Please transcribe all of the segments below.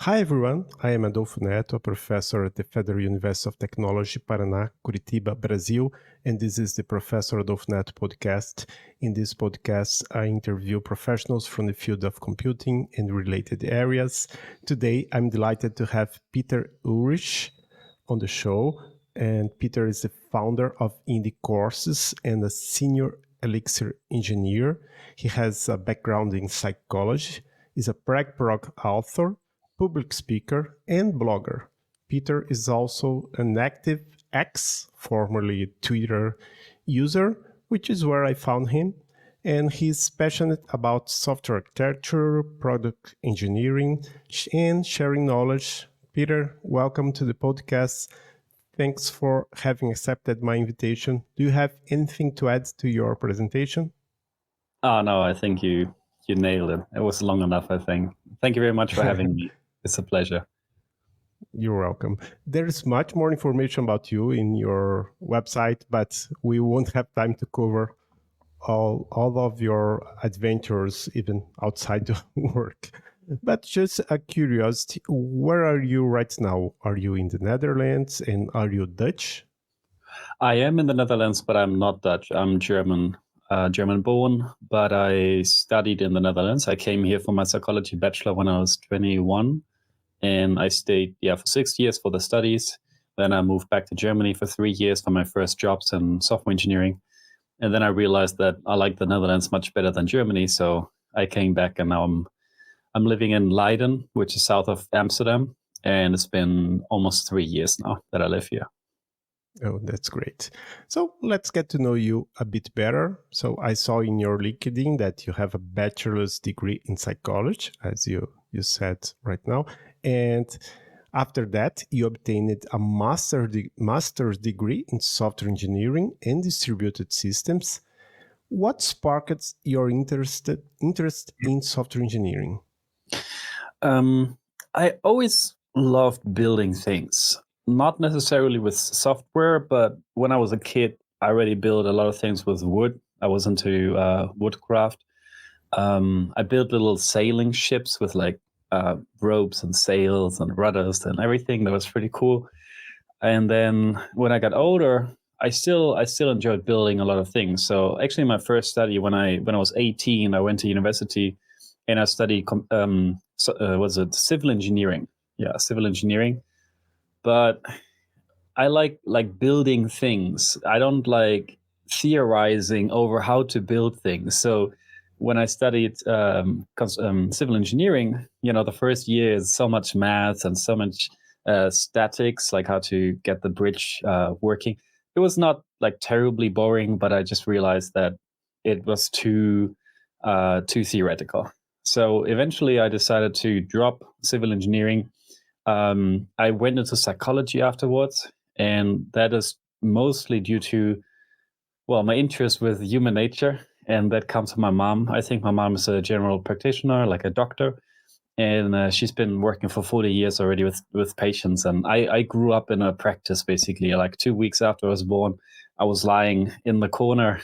Hi everyone, I am Adolfo Neto, a professor at the Federal University of Technology, Paraná, Curitiba, Brazil, and this is the Professor Adolfo Neto Podcast. In this podcast, I interview professionals from the field of computing and related areas. Today, I'm delighted to have Peter Ullrich on the show, and Peter is the founder of Indie Courses and a senior Elixir engineer. He has a background in psychology, is a prog author, public speaker, and blogger. Peter is also an active X, formerly Twitter user, which is where I found him. And he's passionate about software architecture, product engineering, and sharing knowledge. Peter, welcome to the podcast. Thanks for having accepted my invitation. Do you have anything to add to your presentation? Oh, no, I think you nailed it. It was long enough, I think. Thank you very much for having me. It's a pleasure. You're welcome. There's much more information about you in your website, but we won't have time to cover all of your adventures, even outside the work. But just a curiosity, where are you right now? Are you in the Netherlands and are you Dutch? I am in the Netherlands, but I'm not Dutch. I'm German, German born, but I studied in the Netherlands. I came here for my psychology bachelor when I was 21, and I stayed for 6 years for the studies. Then I moved back to Germany for 3 years for my first jobs in software engineering. And then I realized that I like the Netherlands much better than Germany, so I came back, and now I'm living in Leiden, which is south of Amsterdam, and it's been almost 3 years now that I live here. Oh, that's great. So let's get to know you a bit better. So I saw in your LinkedIn that you have a bachelor's degree in psychology, as you said right now. And after that, you obtained a master's degree in software engineering and distributed systems. What sparked your interest in software engineering? I always loved building things, not necessarily with software, but when I was a kid, I already built a lot of things with wood. I was into woodcraft. I built little sailing ships with like ropes and sails and rudders and everything. That was pretty cool. And then when I got older, I still enjoyed building a lot of things. So actually, my first study when I was 18, I went to university and I studied was it civil engineering? Yeah, civil engineering. But I like building things. I don't like theorizing over how to build things. So when I studied civil engineering, the first year is so much math and so much statics, like how to get the bridge working. It was not like terribly boring, but I just realized that it was too theoretical. So eventually, I decided to drop civil engineering. I went into psychology afterwards, and that is mostly due to my interest with human nature, and that comes from my mom. I think my mom is a general practitioner, like a doctor, and she's been working for 40 years already with patients. And I grew up in a practice, basically. Like 2 weeks after I was born, I was lying in the corner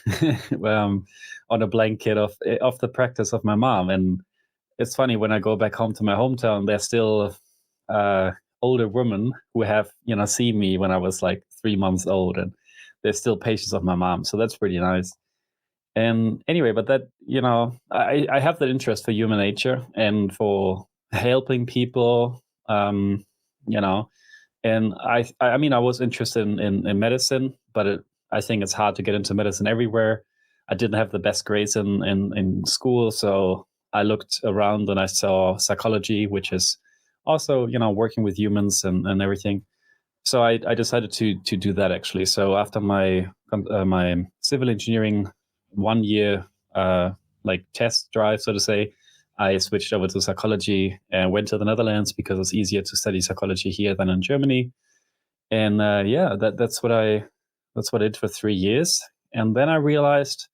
on a blanket of the practice of my mom. And it's funny, when I go back home to my hometown, there's still older women who have seen me when I was like 3 months old, and they're still patients of my mom. So that's pretty nice. And anyway, but that I have that interest for human nature and for helping people. You know, and I mean, I was interested in medicine, but I think it's hard to get into medicine everywhere. I didn't have the best grades in school, so I looked around and I saw psychology, which is also working with humans and everything. So I decided to do that, actually. So after my civil engineering 1 year like test drive, so to say, I switched over to psychology and went to the Netherlands because it's easier to study psychology here than in Germany. And that's what I did for 3 years. And then I realized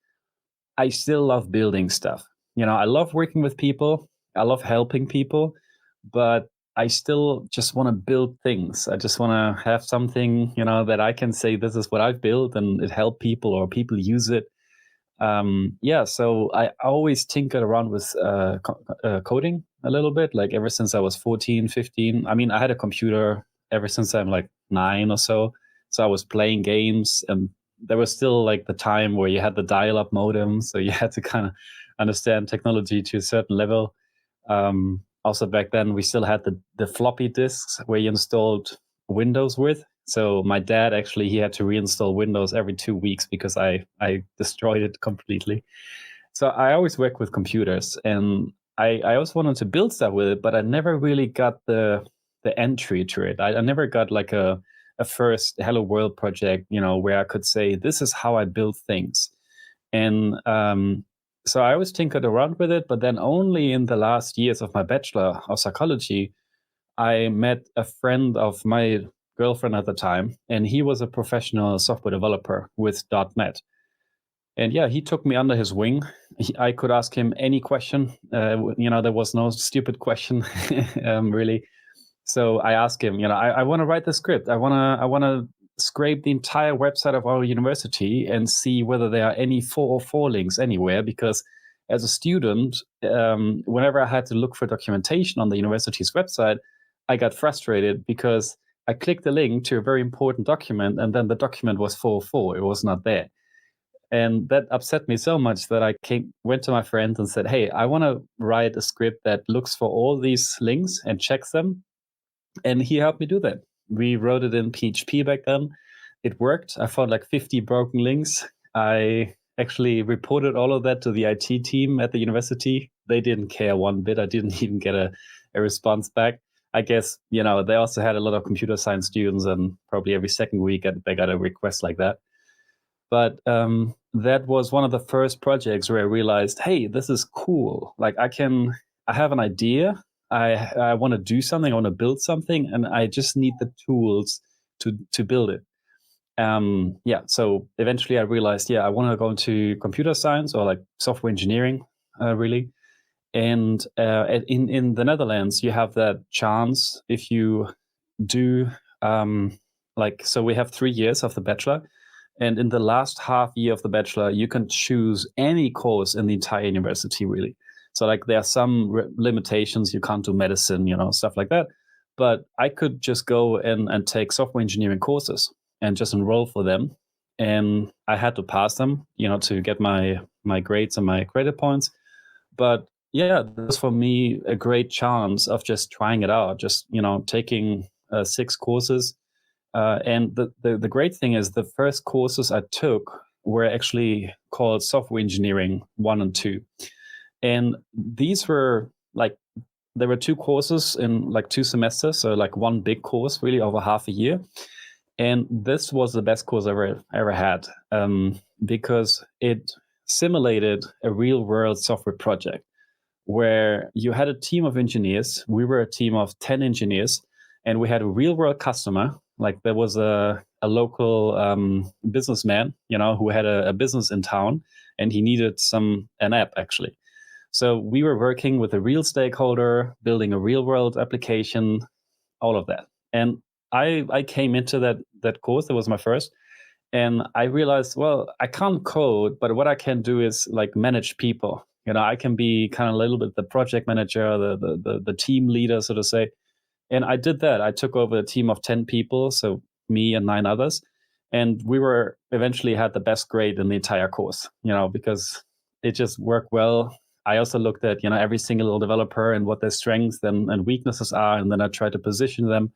I still love building stuff. I love working with people. I love helping people, but I still just want to build things. I just want to have something, that I can say, this is what I've built and it helped people or people use it. So I always tinkered around with coding a little bit, like ever since I was 14, 15. I mean, I had a computer ever since I'm like 9 or so. So I was playing games, and there was still like the time where you had the dial-up modem. So you had to kind of understand technology to a certain level. Also back then, we still had the floppy disks where you installed Windows with. So my dad actually, he had to reinstall Windows every 2 weeks because I destroyed it completely. So I always worked with computers, and I always wanted to build stuff with it, but I never really got the entry to it. I never got like a first Hello World project, where I could say, this is how I build things. And so I always tinkered around with it, but then only in the last years of my bachelor of psychology, I met a friend of my girlfriend at the time, and he was a professional software developer with .NET. And yeah, he took me under his wing. I could ask him any question. There was no stupid question, really. So I asked him, I want to write the script. I want to scrape the entire website of our university and see whether there are any 404 links anywhere. Because as a student, whenever I had to look for documentation on the university's website, I got frustrated because I clicked the link to a very important document, and then the document was 404. It was not there. And that upset me so much that I went to my friend and said, hey, I want to write a script that looks for all these links and checks them. And he helped me do that. We wrote it in PHP back then. It worked. I found like 50 broken links. I actually reported all of that to the IT team at the university. They didn't care one bit. I didn't even get a response back. I guess, they also had a lot of computer science students, and probably every second week they got a request like that. But that was one of the first projects where I realized, hey, this is cool. Like I have an idea. I want to do something. I want to build something, and I just need the tools to build it. So eventually I realized, I want to go into computer science or like software engineering, really. And in the Netherlands, you have that chance if you do so we have 3 years of the bachelor. And in the last half year of the bachelor, you can choose any course in the entire university, really. So like there are some limitations. You can't do medicine, stuff like that. But I could just go and take software engineering courses and just enroll for them. And I had to pass them, to get my grades and my credit points. But yeah, this was for me a great chance of just trying it out, just, taking 6 courses. And the great thing is the first courses I took were actually called Software Engineering 1 and 2. And these were there were 2 courses in like 2 semesters. So like one big course really over half a year. And this was the best course I ever had, because it simulated a real world software project where you had a team of engineers. We were a team of 10 engineers, and we had a real world customer. Like there was a local businessman, who had a business in town, and he needed an app actually. So we were working with a real stakeholder, building a real world application, all of that. And I came into that course. That was my first. And I realized, well, I can't code, but what I can do is like manage people. I can be kind of a little bit the project manager, the team leader, so to say. And I did that. I took over a team of 10 people, so me and 9 others. And we eventually had the best grade in the entire course, because it just worked well. I also looked at, every single developer and what their strengths and weaknesses are, and then I tried to position them.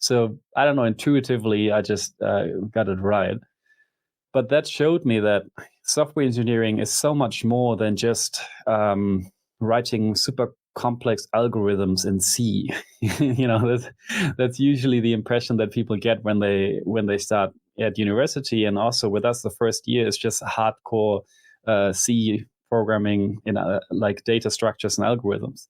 So I don't know, intuitively, I just got it right. But that showed me that software engineering is so much more than just writing super complex algorithms in C. That's usually the impression that people get when they start at university. And also with us, the first year is just hardcore C programming in like data structures and algorithms.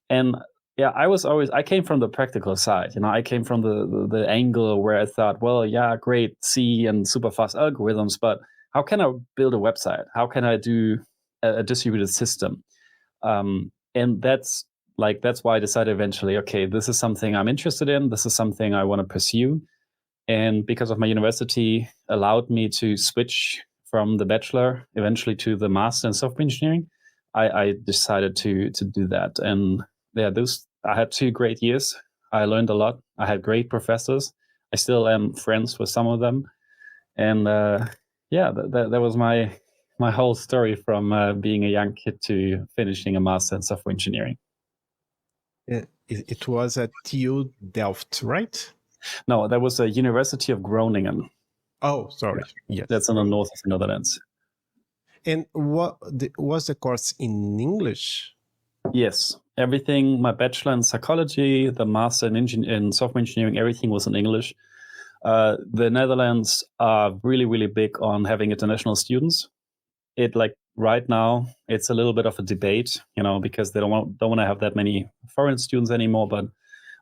And yeah, I came from the practical side. I came from the angle where I thought, well, yeah, great C and super fast algorithms, but how can I build a website? How can I do a distributed system? And that's why I decided eventually, okay, this is something I'm interested in. This is something I want to pursue. And because of my university allowed me to switch from the bachelor eventually to the master in software engineering, I decided to do that. And yeah, I had 2 great years. I learned a lot. I had great professors. I still am friends with some of them. And yeah, that was my whole story from being a young kid to finishing a master in software engineering. It was at TU Delft, right? No, that was a University of Groningen. Oh, sorry. Yes. That's in the north of the Netherlands. And was the course in English? Yes, everything, my bachelor in psychology, the master in software engineering, everything was in English. The Netherlands are really, really big on having international students. Right now, it's a little bit of a debate, because they don't want to have that many foreign students anymore. But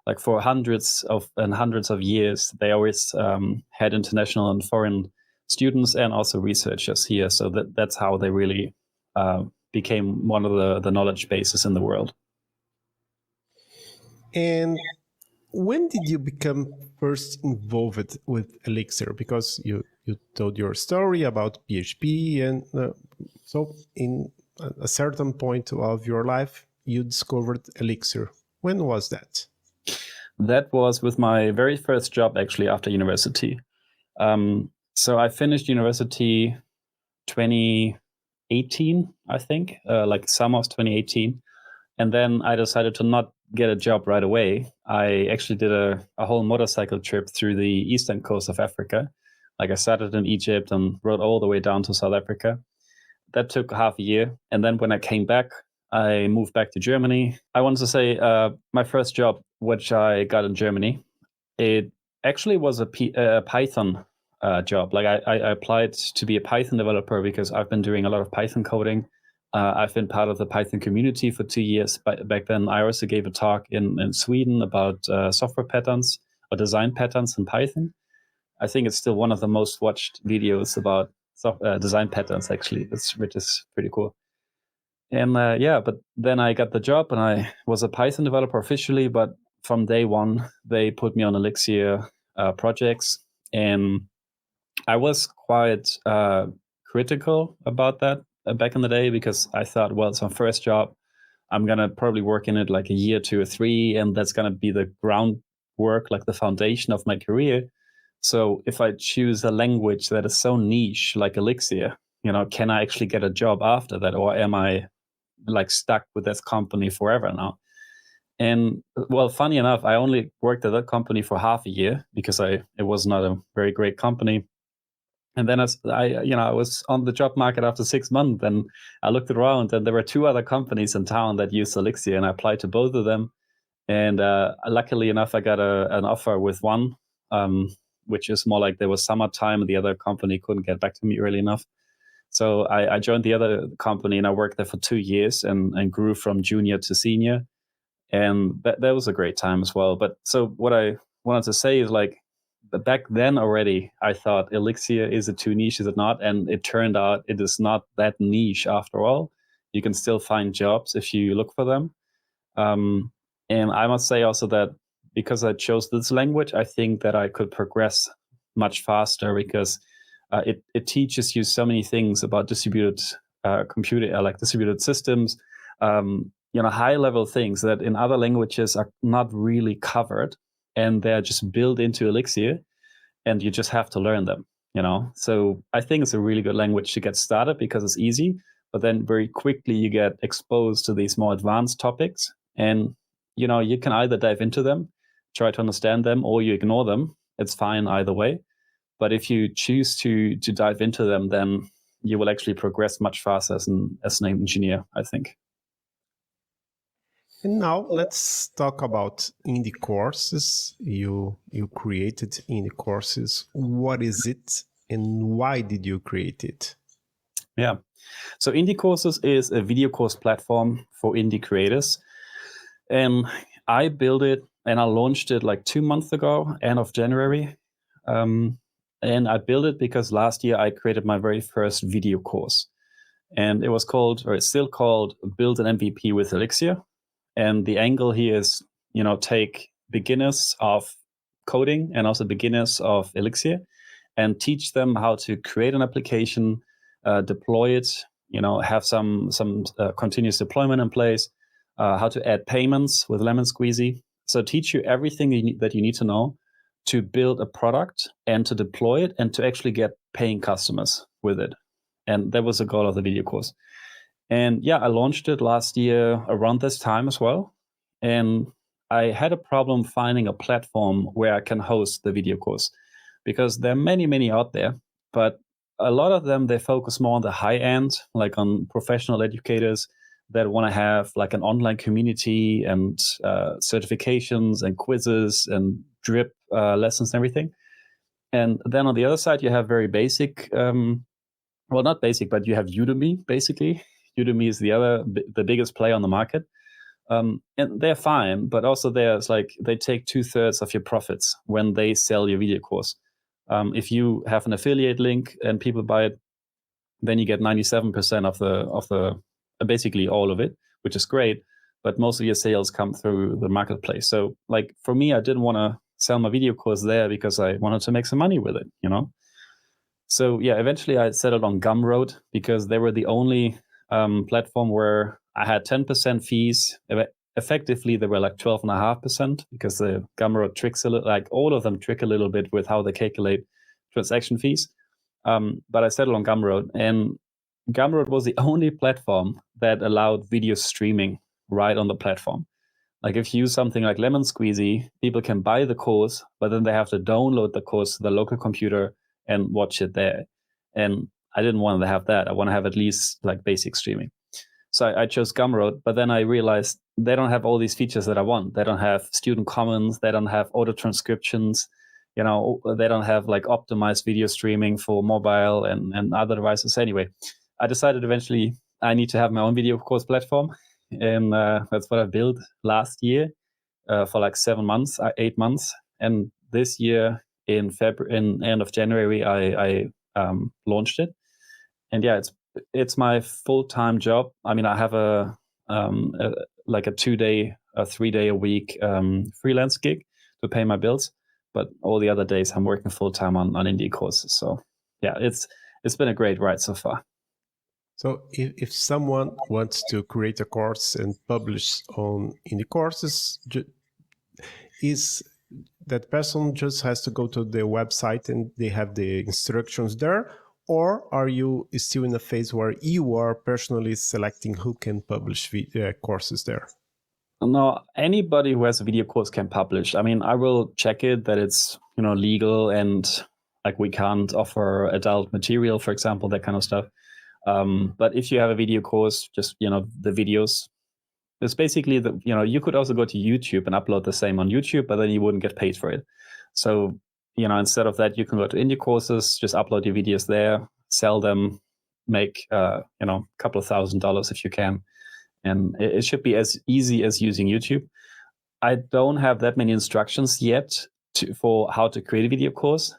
like for hundreds of years, they always had international and foreign students and also researchers here. So that's how they really became one of the knowledge bases in the world. And when did you become first involved with Elixir? Because you told your story about PHP, and so in a certain point of your life, you discovered Elixir. When was that? That was with my very first job, actually, after university. So I finished university 2018, I think, like summer of 2018. And then I decided to not get a job right away. I actually did a whole motorcycle trip through the eastern coast of Africa. Like I started in Egypt and rode all the way down to South Africa. That took half a year. And then when I came back, I moved back to Germany. I wanted to say my first job, which I got in Germany, it actually was a Python job. Like I applied to be a Python developer because I've been doing a lot of Python coding. I've been part of the Python community for 2 years. Back then, I also gave a talk in Sweden about software patterns or design patterns in Python. I think it's still one of the most watched videos about design patterns, actually, which is pretty cool. And yeah, but then I got the job and I was a Python developer officially. But from day one, they put me on Elixir projects. And I was quite critical about that back in the day, because I thought, well, it's my first job. I'm going to probably work in it like a year, 2 or 3, and that's going to be the groundwork, like the foundation of my career. So if I choose a language that is so niche like Elixir, can I actually get a job after that? Or am I like stuck with this company forever now? And well, funny enough, I only worked at that company for half a year because it was not a very great company. And then I was on the job market after 6 months, and I looked around, and there were 2 other companies in town that used Elixir, and I applied to both of them. And luckily enough, I got an offer with one, which is more like there was summertime, and the other company couldn't get back to me early enough. So I joined the other company, and I worked there for 2 years and grew from junior to senior. And that was a great time as well. But so what I wanted to say is, like, back then already, I thought Elixir, is it too niche? Is it not? And it turned out it is not that niche after all. You can still find jobs if you look for them. And I must say also that because I chose this language, I think that I could progress much faster, because it teaches you so many things about distributed distributed systems, high level things that in other languages are not really covered, and they're just built into Elixir, and you just have to learn them. So I think it's a really good language to get started because it's easy, but then very quickly you get exposed to these more advanced topics, and you can either dive into them, try to understand them, or you ignore them. It's fine either way. But if you choose to dive into them, then you will actually progress much faster as an engineer, I think. And now let's talk about indie courses. You created indie courses. What is it, and why did you create it? Yeah. So Indie Courses is a video course platform for indie creators. And I built it and I launched it like 2 months ago, end of January. And I built it because last year I created my very first video course. And it was called, or it's still called, Build an MVP with Elixir. And the angle here is, take beginners of coding and also beginners of Elixir and teach them how to create an application, deploy it, have some continuous deployment in place, how to add payments with Lemon Squeezy. So teach you everything that you need to know to build a product and to deploy it and to actually get paying customers with it. And that was the goal of the video course. And yeah, I launched it last year around this time as well. And I had a problem finding a platform where I can host the video course, because there are many, many out there, but a lot of them, they focus more on the high end, like on professional educators that want to have like an online community and certifications and quizzes and drip lessons and everything. And then on the other side, you have very basic, well, not basic, but you have Udemy, basically. Udemy is the biggest player on the market. And they're fine, but also there's like, they take 2/3 of your profits when they sell your video course. If you have an affiliate link and people buy it, then you get 97% of the basically all of it, which is great. But most of your sales come through the marketplace. So like for me, I didn't want to sell my video course there because I wanted to make some money with it, So yeah, eventually I settled on Gumroad because they were the only platform where I had 10% fees. Effectively, they were like 12.5% because the Gumroad tricks a little, like all of them trick a little bit with how they calculate transaction fees. But I settled on Gumroad, and Gumroad was the only platform that allowed video streaming right on the platform. Like if you use something like Lemon Squeezy, people can buy the course, but then they have to download the course to the local computer and watch it there. And I didn't want to have that. I want to have at least like basic streaming. So I chose Gumroad, but then I realized they don't have all these features that I want. They don't have student comments. They don't have auto transcriptions. They don't have like optimized video streaming for mobile and other devices. Anyway, I decided eventually I need to have my own video course platform. And that's what I built last year for like 7 months, 8 months. And this year in end of January, I launched it. And yeah, it's my full-time job. I mean, I have a 2-day, a 3-day a week freelance gig to pay my bills, but all the other days I'm working full-time on indie courses. So yeah, it's been a great ride so far. So if someone wants to create a course and publish on indie courses, is that person just has to go to the website and they have the instructions there? Or are you still in a phase where you are personally selecting who can publish courses there? No, anybody who has a video course can publish. I mean, I will check it that it's legal and like we can't offer adult material, for example, that kind of stuff. But if you have a video course, just the videos. It's basically you could also go to YouTube and upload the same on YouTube, but then you wouldn't get paid for it. So instead of that, you can go to indie courses, just upload your videos there, sell them, make a couple of $1,000s if you can, and it should be as easy as using YouTube. I don't have that many instructions yet for how to create a video course.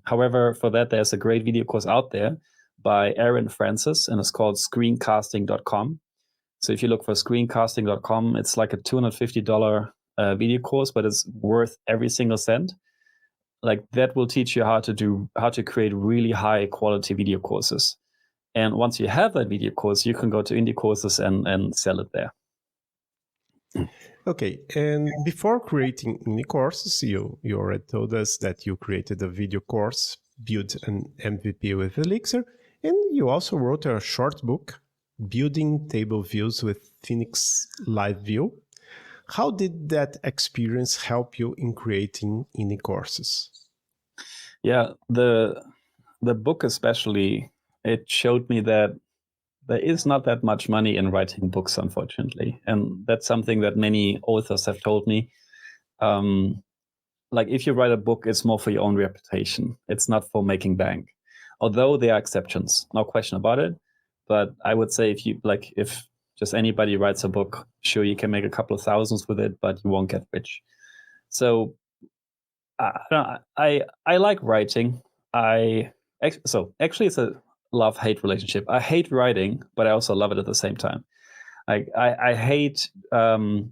However, for that, there's a great video course out there by Aaron Francis, and it's called screencasting.com. So if you look for screencasting.com, it's like a $250 video course, but it's worth every single cent. Like that will teach you how to create really high quality video courses. And once you have that video course, you can go to indie courses and sell it there. Okay, and before creating indie courses, you already told us that you created a video course, built an MVP with Elixir, and you also wrote a short book, Building Table Views with Phoenix Live View. How did that experience help you in creating indie courses? Yeah, the book especially, it showed me that there is not that much money in writing books, unfortunately. And that's something that many authors have told me. Like if you write a book, it's more for your own reputation. It's not for making bank. Although there are exceptions, no question about it. But I would say if just anybody writes a book, sure, you can make a couple of thousands with it, but you won't get rich. So I like writing. So actually it's a love-hate relationship. I hate writing, but I also love it at the same time. I hate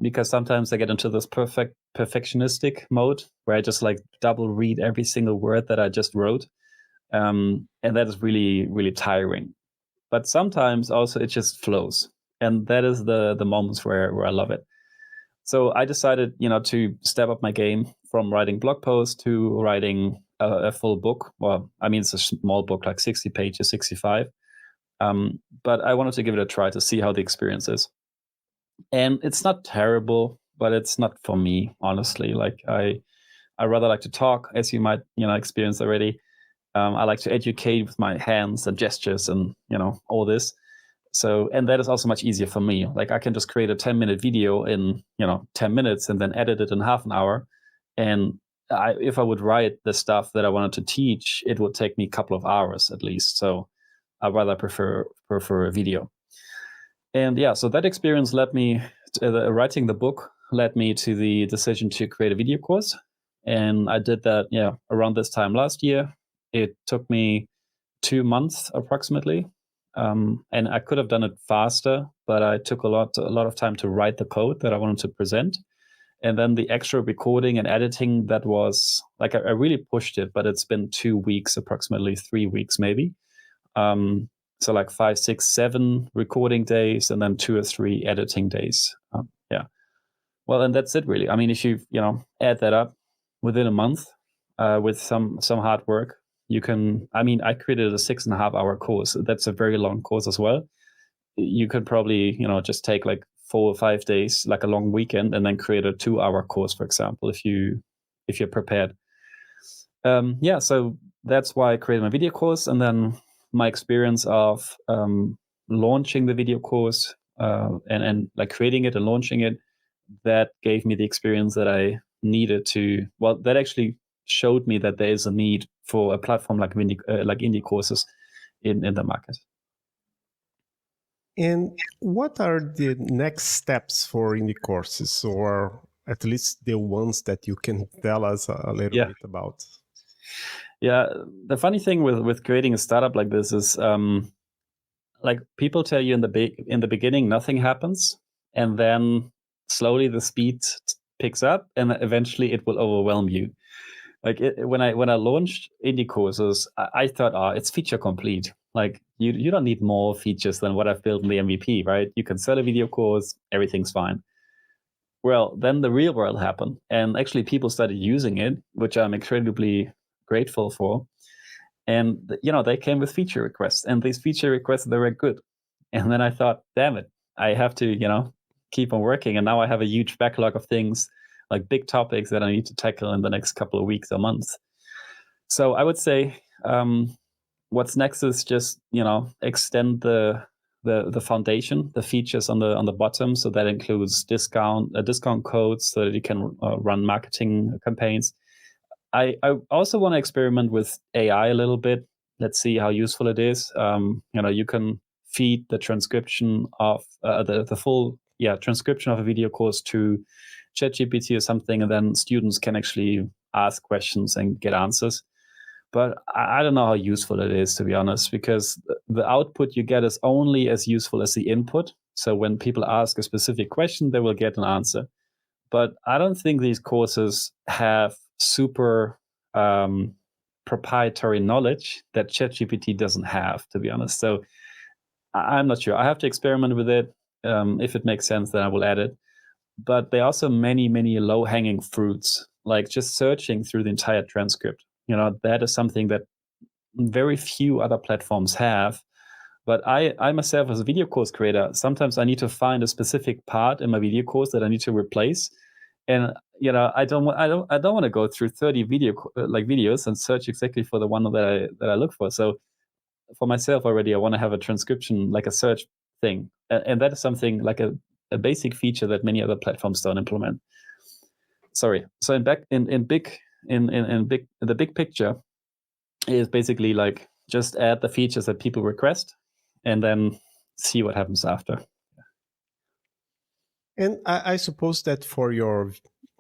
because sometimes I get into this perfectionistic mode where I just like double read every single word that I just wrote. And that is really, really tiring. but sometimes also it just flows. And that is the moments where I love it. So I decided, to step up my game from writing blog posts to writing a full book. Well, I mean, it's a small book, like 60 pages, 65. But I wanted to give it a try to see how the experience is. And it's not terrible, but it's not for me, honestly. Like I rather like to talk, as you might, experience already. I like to educate with my hands and gestures and, all this. So, and that is also much easier for me. Like I can just create a 10-minute video in, 10 minutes and then edit it in half an hour. And if I would write the stuff that I wanted to teach, it would take me a couple of hours at least. So I rather prefer a video. And yeah, so that experience led me to writing the book, led me to the decision to create a video course. And I did that, around this time last year. It took me 2 months approximately. And I could have done it faster, but I took a lot of time to write the code that I wanted to present. And then the extra recording and editing, that was like, I really pushed it, but it's been 2 weeks, approximately 3 weeks, maybe. So like 5, 6, 7 recording days and then 2 or 3 editing days. Yeah. Well, and that's it really. I mean, if you, add that up within a month, with some hard work, you can, I created a 6.5-hour course. That's a very long course as well. You could probably, just take like 4 or 5 days, like a long weekend, and then create a 2-hour course, for example, if you're prepared. Yeah, so that's why I created my video course. And then my experience of launching the video course and like creating it and launching it, that gave me the experience that I needed to, well, that actually showed me that there is a need for a platform like indie courses in the market. And what are the next steps for indie courses, or at least the ones that you can tell us a little bit about? Yeah, the funny thing with creating a startup like this is, like people tell you in the beginning nothing happens, and then slowly the speed picks up, and eventually it will overwhelm you. Like when I launched indie courses, I thought, it's feature complete. Like you don't need more features than what I've built in the MVP, right? You can sell a video course, everything's fine. Well, then the real world happened, and actually people started using it, which I'm incredibly grateful for. And they came with feature requests, and these feature requests, they were good. And then I thought, damn it, I have to keep on working. And now I have a huge backlog of things, like big topics that I need to tackle in the next couple of weeks or months. So I would say what's next is just extend the foundation, the features on the bottom. So that includes discount codes so that you can run marketing campaigns. I also want to experiment with AI a little bit. Let's see how useful it is. You can feed the transcription of the full transcription of a video course to ChatGPT or something, and then students can actually ask questions and get answers. But I don't know how useful it is, to be honest, because the output you get is only as useful as the input. So when people ask a specific question, they will get an answer. But I don't think these courses have super proprietary knowledge that ChatGPT doesn't have, to be honest. So I'm not sure. I have to experiment with it. If it makes sense, then I will add it. But there are also many, many low-hanging fruits, like just searching through the entire transcript. That is something that very few other platforms have. But I myself, as a video course creator, sometimes I need to find a specific part in my video course that I need to replace. And I don't want to go through 30 videos and search exactly for the one that I look for. So for myself already, I want to have a transcription, like a search thing, and that is something like a basic feature that many other platforms don't implement. Sorry. So in the big picture is basically like just add the features that people request, and then see what happens after. And I suppose that for your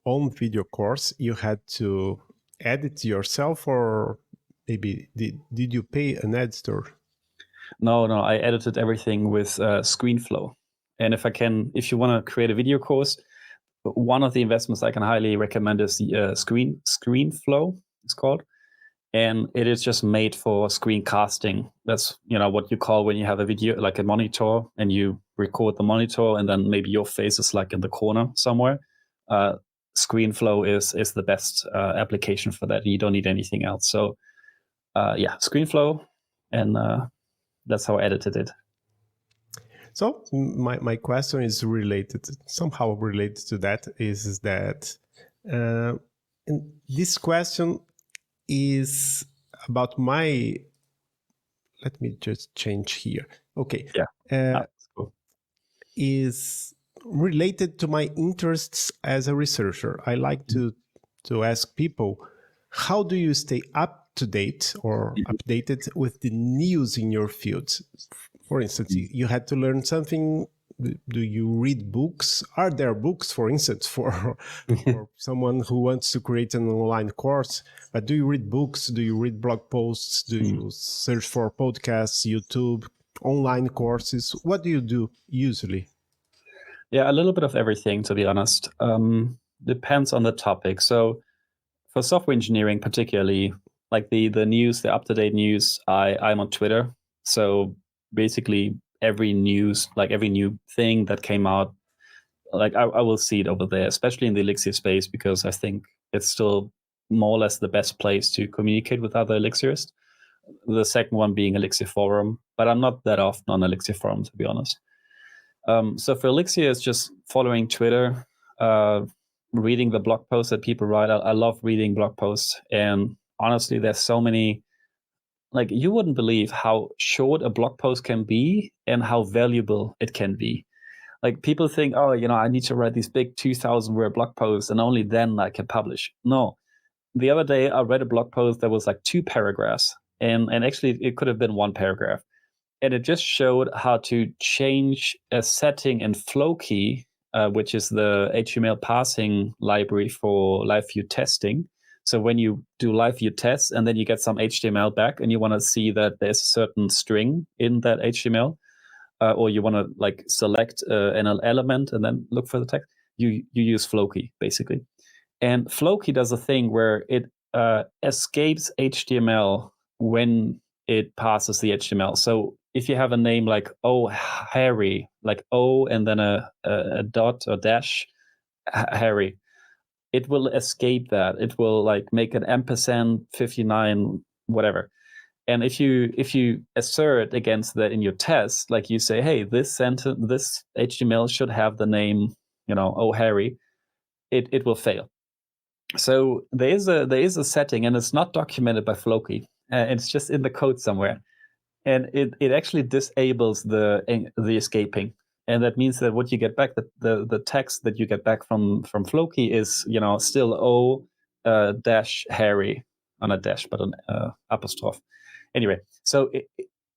own video course, you had to edit yourself, or maybe did you pay an editor? No, I edited everything with Screenflow. And if you want to create a video course, one of the investments I can highly recommend is the Screenflow, it's called. and it is just made for screencasting. That's what you call when you have a video, like a monitor, and you record the monitor, and then maybe your face is like in the corner somewhere. Screenflow is the best application for that. You don't need anything else. So Screenflow, and that's how I edited it. So my question is somehow related to that, is that this question is about let me just change here. Okay. Yeah. That's cool. Is related to my interests as a researcher. I like to ask people, how do you stay up to date or updated with the news in your field? For instance, you had to learn something. Do you read books? Are there books, for instance, for someone who wants to create an online course? But do you read books? Do you read blog posts? Do you search for podcasts, YouTube, online courses? What do you do usually? Yeah, a little bit of everything, to be honest. Depends on the topic. So for software engineering, particularly, like the news, the up-to-date news, I'm on Twitter. So basically every news, like every new thing that came out, like I will see it over there, especially in the Elixir space, because I think it's still more or less the best place to communicate with other Elixirs. The second one being Elixir Forum, but I'm not that often on Elixir Forum, to be honest. So for Elixir, it's just following Twitter, reading the blog posts that people write. I love reading blog posts, and honestly, there's so many. Like, you wouldn't believe how short a blog post can be and how valuable it can be. Like, people think, oh, I need to write these big 2,000-word blog posts and only then I can publish. No. The other day, I read a blog post that was like 2 paragraphs, and actually it could have been 1 paragraph. And it just showed how to change a setting in Flowkey, which is the HTML parsing library for live view testing. So when you do live view tests and then you get some HTML back and you want to see that there's a certain string in that HTML, or you want to like select an element and then look for the text, you use Flowkey basically. And Flowkey does a thing where it escapes HTML when it passes the HTML. So if you have a name like Harry, like O and then a dot or dash, Harry, it will escape that. It will like make an ampersand 59, whatever. And if you assert against that in your test, like you say, hey, this HTML should have the name, Harry, it will fail. So there is a setting, and it's not documented by Flowkey. It's just in the code somewhere, and it actually disables the escaping, and that means that what you get back, the text that you get back from Flowkey is still O dash Harry, on a dash but an apostrophe. Anyway, so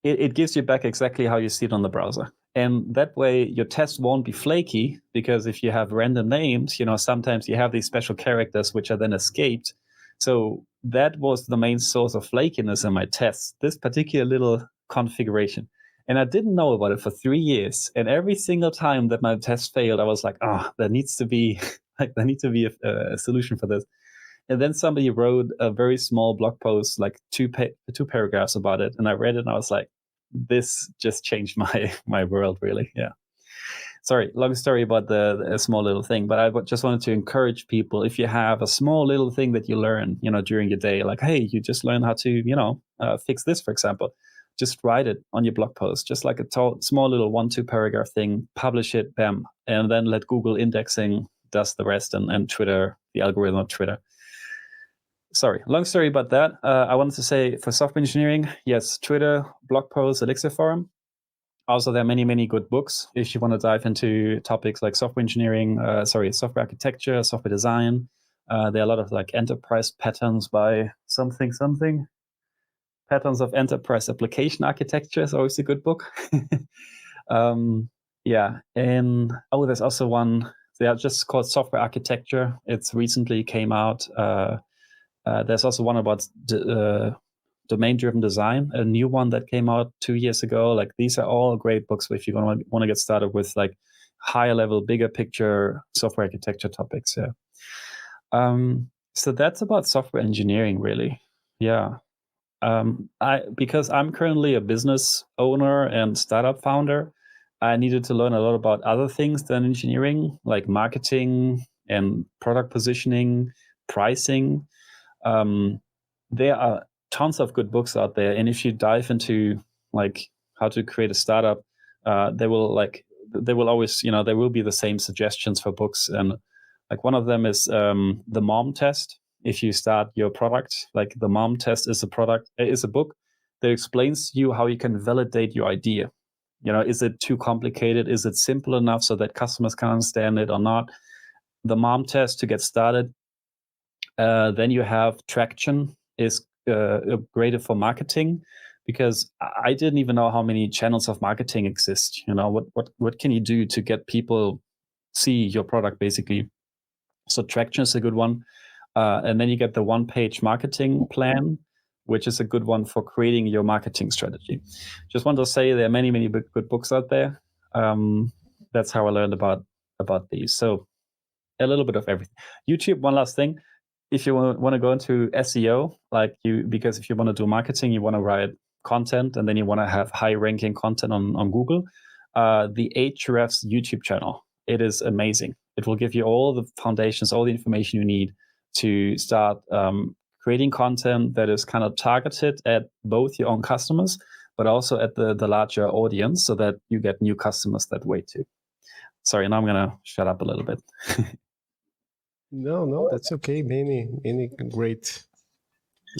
it gives you back exactly how you see it on the browser. And that way your test won't be flaky, because if you have random names, sometimes you have these special characters which are then escaped. So that was the main source of flakiness in my tests, this particular little configuration. And I didn't know about it for 3 years. And every single time that my test failed, I was like, there needs to be a solution for this. And then somebody wrote a very small blog post, like two paragraphs about it. And I read it and I was like, this just changed my world, really. Yeah. Sorry, long story about the small little thing, but I just wanted to encourage people, if you have a small little thing that you learn, during your day, like, hey, you just learn how to, fix this, for example, just write it on your blog post, just like a small little 1-2 paragraph thing, publish it, bam, and then let Google indexing does the rest, and Twitter, the algorithm of Twitter. Sorry, long story about that. I wanted to say, for software engineering, yes, Twitter, blog posts, Elixir Forum. Also, there are many, many good books if you want to dive into topics like software engineering, software architecture, software design. There are a lot of like enterprise patterns by something. Patterns of enterprise application architecture is always a good book. Yeah, and there's also one. They are just called Software Architecture. It's recently came out. There's also one about domain-driven design, a new one that came out 2 years ago. Like, these are all great books if you want to get started with like higher level, bigger picture software architecture topics. Yeah. So that's about software engineering, really. Yeah. Because I'm currently a business owner and startup founder, I needed to learn a lot about other things than engineering, like marketing and product positioning, pricing. There are tons of good books out there, and if you dive into like how to create a startup, they will always, there will be the same suggestions for books, and like one of them is the Mom Test. If you start your product, like the Mom Test is a book that explains to you how you can validate your idea. Is it too complicated? Is it simple enough so that customers can understand it or not? The Mom Test to get started. Then you have Traction is graded for marketing, because I didn't even know how many channels of marketing exist. What can you do to get people see your product, basically? So Traction is a good one. And then you get the one-page marketing plan, which is a good one for creating your marketing strategy. Just want to say there are many, many good books out there. That's how I learned about these. So a little bit of everything. YouTube, one last thing. If you want to go into SEO, because if you want to do marketing, you want to write content, and then you want to have high-ranking content on Google, the Ahrefs YouTube channel, it is amazing. It will give you all the foundations, all the information you need to start creating content that is kind of targeted at both your own customers, but also at the larger audience, so that you get new customers that way too. Sorry, now I'm going to shut up a little bit. No, that's okay. Many great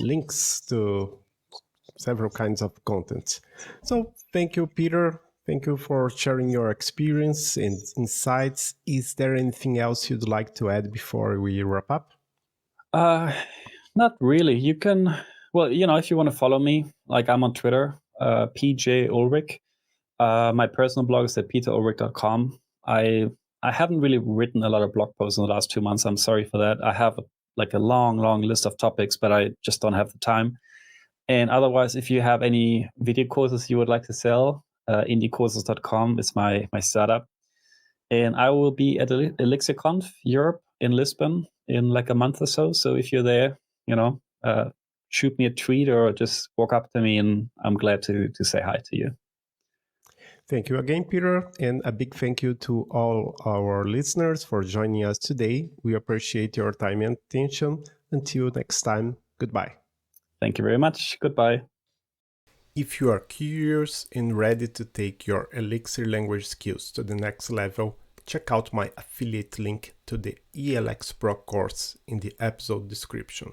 links to several kinds of content. So thank you, Peter. Thank you for sharing your experience and insights. Is there anything else you'd like to add before we wrap up? Not really. You can, if you want to follow me, like I'm on Twitter, PJ Ullrich. My personal blog is at peterullrich.com. I haven't really written a lot of blog posts in the last 2 months. I'm sorry for that. I have a long list of topics, but I just don't have the time. And otherwise, if you have any video courses you would like to sell, indiecourses.com is my startup. And I will be at ElixirConf Europe in Lisbon in like a month or so. So if you're there, shoot me a tweet or just walk up to me, and I'm glad to say hi to you. Thank you again, Peter, and a big thank you to all our listeners for joining us today. We appreciate your time and attention. Until next time, goodbye. Thank you very much. Goodbye. If you are curious and ready to take your Elixir language skills to the next level, check out my affiliate link to the ELXPRO course in the episode description.